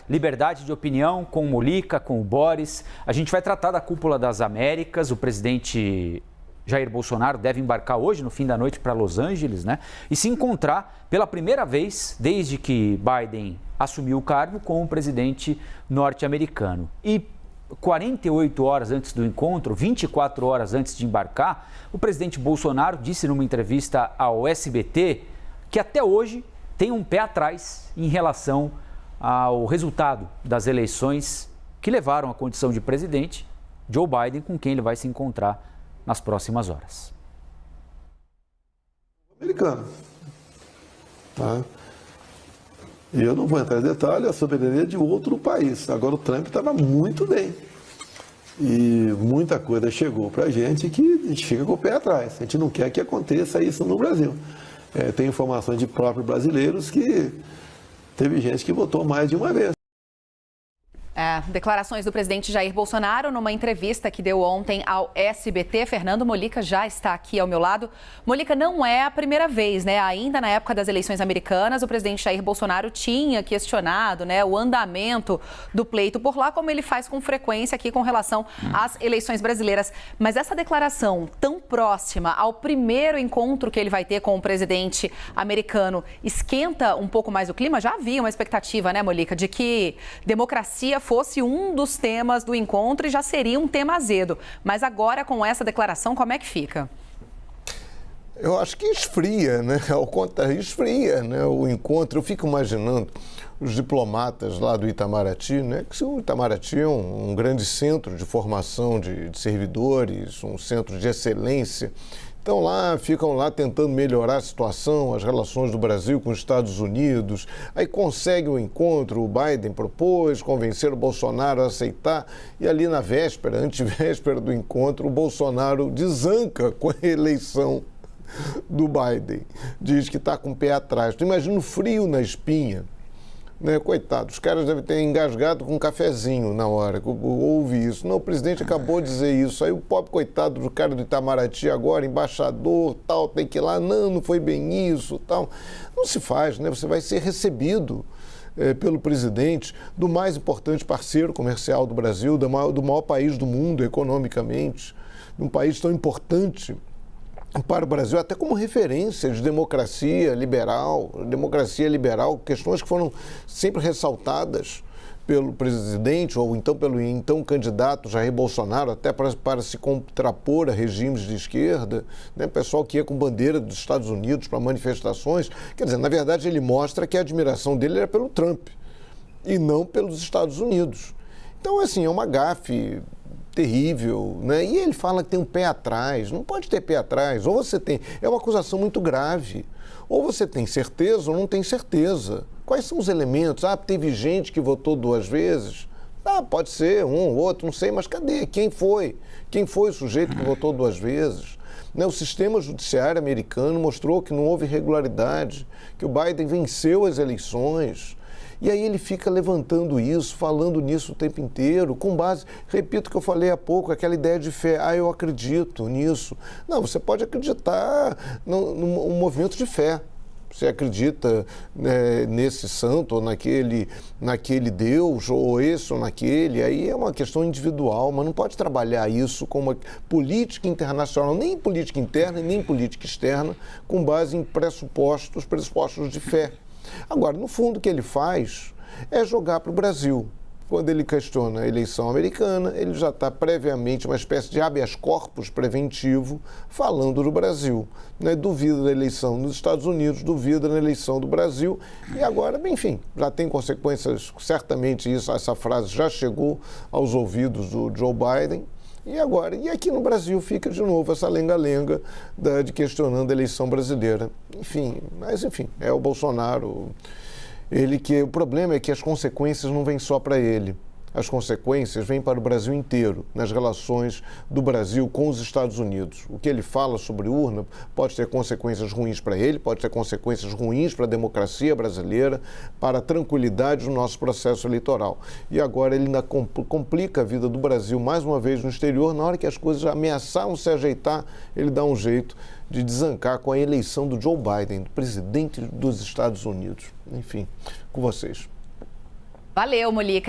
liberdade de opinião com o Molika, com o Boris. A gente vai tratar da Cúpula das Américas. O presidente Jair Bolsonaro deve embarcar hoje, no fim da noite, para Los Angeles, né? E se encontrar pela primeira vez desde que Biden assumiu o cargo com o presidente norte-americano. E 48 horas antes do encontro, 24 horas antes de embarcar, o presidente Bolsonaro disse numa entrevista ao SBT que até hoje tem um pé atrás em relação ao resultado das eleições que levaram à condição de presidente Joe Biden, com quem ele vai se encontrar nas próximas horas. Americano, tá? E eu não vou entrar em detalhe, a soberania de outro país. Agora o Trump estava muito bem. E muita coisa chegou para a gente que a gente fica com o pé atrás. A gente não quer que aconteça isso no Brasil. Tem informações de próprios brasileiros que teve gente que votou mais de uma vez. Declarações do presidente Jair Bolsonaro numa entrevista que deu ontem ao SBT. Fernando Molika já está aqui ao meu lado. Molika, não é a primeira vez, né? Ainda na época das eleições americanas, o presidente Jair Bolsonaro tinha questionado, né, o andamento do pleito por lá, como ele faz com frequência aqui com relação às eleições brasileiras. Mas essa declaração tão próxima ao primeiro encontro que ele vai ter com o presidente americano esquenta um pouco mais o clima? Já havia uma expectativa, né, Molika, de que democracia fosse um dos temas do encontro e já seria um tema azedo. Mas agora, com essa declaração, como é que fica? Eu acho que esfria, né? Ao contrário, esfria, né? O encontro. Eu fico imaginando os diplomatas lá do Itamaraty, né? Que o Itamaraty é um grande centro de formação de servidores, um centro de excelência. Então ficam lá tentando melhorar a situação, as relações do Brasil com os Estados Unidos. Aí consegue o encontro, o Biden propôs, convencer o Bolsonaro a aceitar. E ali na véspera, antevéspera do encontro, o Bolsonaro desanca com a eleição do Biden. Diz que está com o pé atrás. Tu imagina o frio na espinha. Né? Coitado, os caras devem ter engasgado com um cafezinho na hora que ouvi isso. Não, o presidente acabou de dizer isso. Aí o pobre coitado do cara do Itamaraty agora, embaixador, tal, tem que ir lá. Não foi bem isso, tal. Não se faz, né? Você vai ser recebido pelo presidente do mais importante parceiro comercial do Brasil, do maior país do mundo economicamente, um país tão importante para o Brasil, até como referência de democracia liberal, questões que foram sempre ressaltadas pelo presidente ou então pelo então candidato Jair Bolsonaro, até para se contrapor a regimes de esquerda, né? Pessoal que ia com bandeira dos Estados Unidos para manifestações. Quer dizer, na verdade ele mostra que a admiração dele era pelo Trump e não pelos Estados Unidos. Então, assim, é uma gafe terrível, né? E ele fala que tem um pé atrás. Não pode ter pé atrás. Ou você tem... É uma acusação muito grave. Ou você tem certeza ou não tem certeza. Quais são os elementos? Teve gente que votou 2 vezes. Pode ser um ou outro, não sei, mas cadê? Quem foi? Quem foi o sujeito que votou 2 vezes? Né? O sistema judiciário americano mostrou que não houve irregularidade, que o Biden venceu as eleições. E aí ele fica levantando isso, falando nisso o tempo inteiro, com base, repito o que eu falei há pouco, aquela ideia de fé, eu acredito nisso. Não, você pode acreditar num movimento de fé. Você acredita, né, nesse santo ou naquele Deus, ou esse ou naquele, aí é uma questão individual, mas não pode trabalhar isso como uma política internacional, nem política interna e nem política externa, com base em pressupostos de fé. Agora, no fundo, o que ele faz é jogar para o Brasil. Quando ele questiona a eleição americana, ele já está previamente uma espécie de habeas corpus preventivo falando do Brasil. Né? Duvida da eleição nos Estados Unidos, duvida da eleição do Brasil. E agora, enfim, já tem consequências, certamente essa frase já chegou aos ouvidos do Joe Biden. E agora? E aqui no Brasil fica de novo essa lenga-lenga de questionando a eleição brasileira. Enfim, é o Bolsonaro. O problema é que as consequências não vêm só para ele. As consequências vêm para o Brasil inteiro, nas relações do Brasil com os Estados Unidos. O que ele fala sobre urna pode ter consequências ruins para ele, pode ter consequências ruins para a democracia brasileira, para a tranquilidade do nosso processo eleitoral. E agora ele ainda complica a vida do Brasil mais uma vez no exterior. Na hora que as coisas ameaçaram se ajeitar, ele dá um jeito de desancar com a eleição do Joe Biden, do presidente dos Estados Unidos. Enfim, com vocês. Valeu, Molica.